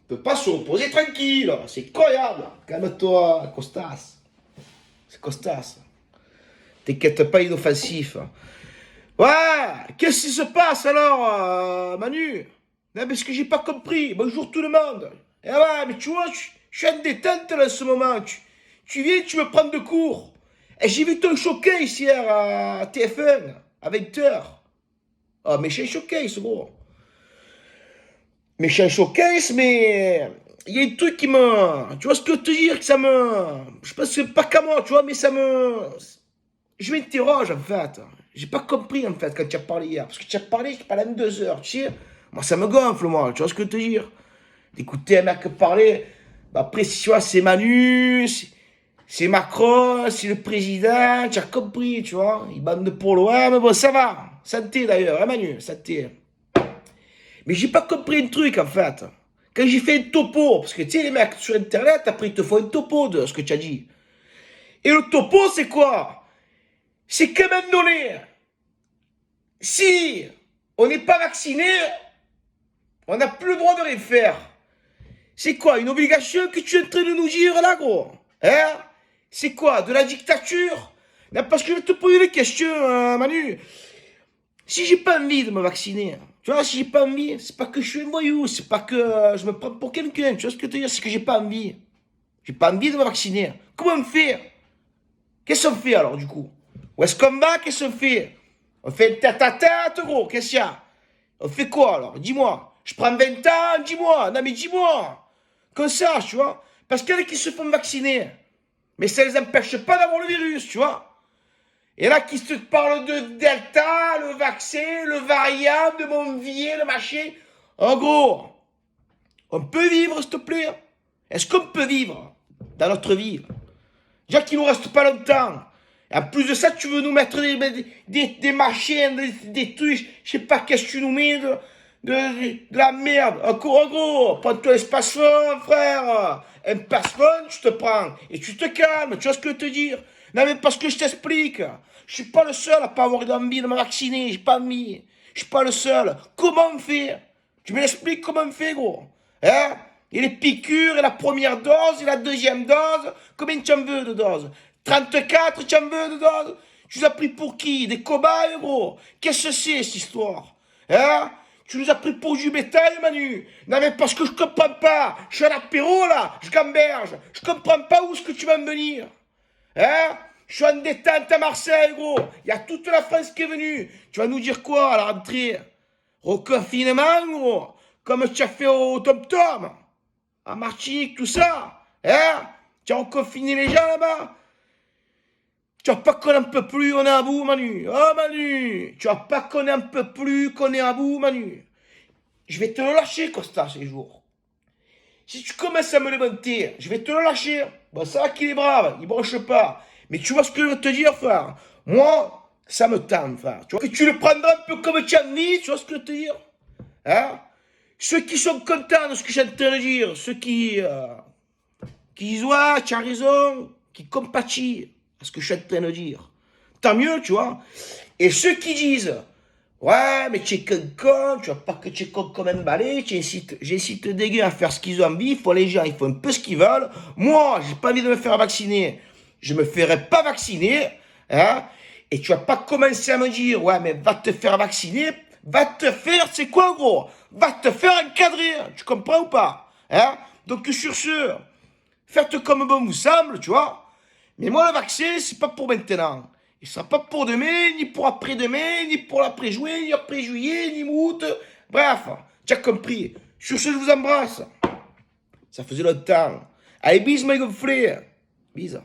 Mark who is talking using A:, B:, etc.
A: ne peut pas se reposer tranquille. C'est incroyable. Calme-toi, Costas. C'est Costas. T'inquiète pas, inoffensif. Ouais, qu'est-ce qui se passe alors, Manu? Non, mais ce que j'ai pas compris. Bonjour tout le monde. Eh ouais, mais tu vois, je suis en détente là en ce moment. Tu viens, tu me prends de cours. Et j'ai vu ton showcase hier à TF1 à 20h. Ah, méchant showcase, gros. Méchant showcase, mais il y a un truc qui me. Tu vois ce que je veux te dire? Que ça me. Je pense que c'est pas qu'à moi, tu vois, mais ça me. Je m'interroge en fait. J'ai pas compris en fait quand tu as parlé hier. Parce que tu as parlé pendant 2 heures, tu sais. Moi ça me gonfle, moi, tu vois ce que je veux te dire? D'écouter un mec parler. Bah, après, tu vois, c'est Manu, c'est Macron, c'est le président, tu as compris, tu vois. Ils bandent pour l'OM, mais bon, ça va. Santé d'ailleurs, hein, Manu, santé. Mais j'ai pas compris un truc en fait. Quand j'ai fait un topo, parce que tu sais, les mecs sur internet, après ils te font un topo de ce que tu as dit. Et le topo, c'est quoi? C'est qu'à un moment donné, si on n'est pas vacciné, on n'a plus le droit de rien faire. C'est quoi, une obligation que tu es en train de nous dire là, gros? Hein? C'est quoi, de la dictature? Non, parce que je vais te poser une question, Manu. Si j'ai pas envie de me vacciner, tu vois, si j'ai pas envie, c'est pas que je suis un voyou, c'est pas que je me prends pour quelqu'un, tu vois ce que je veux te dire, c'est que j'ai pas envie. J'ai pas envie de me vacciner. Comment on fait? Qu'est-ce qu'on fait alors, du coup? Où est-ce qu'on va? Qu'est-ce qu'on fait? On fait une tête à tête, gros, qu'est-ce qu'il y a? On fait quoi alors? Dis-moi. Je prends 20 ans, dis-moi. Non mais dis-moi. Qu'on sache, tu vois. Parce qu'il y en a qui se font vacciner. Mais ça les empêche pas d'avoir le virus, tu vois. Et là qui te parlent de Delta, le vaccin, le variant, de Monvier, le machin. En gros, on peut vivre, s'il te plaît? Est-ce qu'on peut vivre dans notre vie? Déjà qu'il nous reste pas longtemps. En plus de ça, tu veux nous mettre des machins, des trucs, je sais pas qu'est-ce que tu nous mets, de la merde. En gros, prends-toi l'espace-phone, frère. Un passe-phone, tu te prends. Et tu te calmes, tu vois ce que je veux te dire? Non, mais parce que je t'explique. Je suis pas le seul à pas avoir envie de me vacciner, j'ai pas envie. Je suis pas le seul. Comment on fait? Tu m'expliques comment on fait, gros? Hein? Et les piqûres, et la première dose, et la deuxième dose. Combien tu en veux de doses? 34, tu en veux de doses? Tu nous as pris pour qui? Des cobayes, gros? Qu'est-ce que c'est, cette histoire? Hein? Tu nous as pris pour du bétail, Manu? Non, mais parce que je comprends pas. Je suis à l'apéro, là. Je gamberge. Je comprends pas où est-ce que tu vas me venir. Hein? Je suis en détente à Marseille, gros. Il y a toute la France qui est venue. Tu vas nous dire quoi à la rentrée? Reconfinement, gros? Comme tu as fait au Tom-Tom? À Martinique, tout ça? Hein? Tu as reconfiné les gens là-bas? Tu vois pas qu'on n'en peut plus, on est à bout, Manu. Oh, Manu. Tu vois pas qu'on n'en peut plus, qu'on est à bout, Manu. Je vais te le lâcher, Costa, ces jours. Si tu commences à me le monter, je vais te le lâcher. Bon, ça va qu'il est brave, il bronche pas. Mais tu vois ce que je veux te dire, frère? Moi, ça me tente, frère. Tu vois que tu le prendras un peu comme tu as mis, tu vois ce que je veux te dire? Hein? Ceux qui sont contents de ce que j'ai en train de dire, ceux qui disent, ouais, tu as raison, qui compatissent à ce que je suis en train de dire. Tant mieux, tu vois. Et ceux qui disent, ouais, mais tu es qu'un con, tu vois pas que tu es con comme un balai, j'incite des gars à faire ce qu'ils ont envie, il faut les gens, ils font un peu ce qu'ils veulent. Moi, j'ai pas envie de me faire vacciner, je me ferai pas vacciner, hein. Et tu vas pas commencer à me dire, ouais, mais va te faire vacciner, va te faire, c'est quoi, gros? Va te faire encadrer, tu comprends ou pas? Hein? Donc, sur ce, faites comme bon vous semble, tu vois. Mais moi, le vaccin, c'est pas pour maintenant. Il sera pas pour demain, ni pour après-demain, ni pour l'après-juin, ni après-juillet, ni août. Bref, tu as compris. Sur ce, je vous embrasse. Ça faisait longtemps. Allez, bis, mes gonflés. Bis.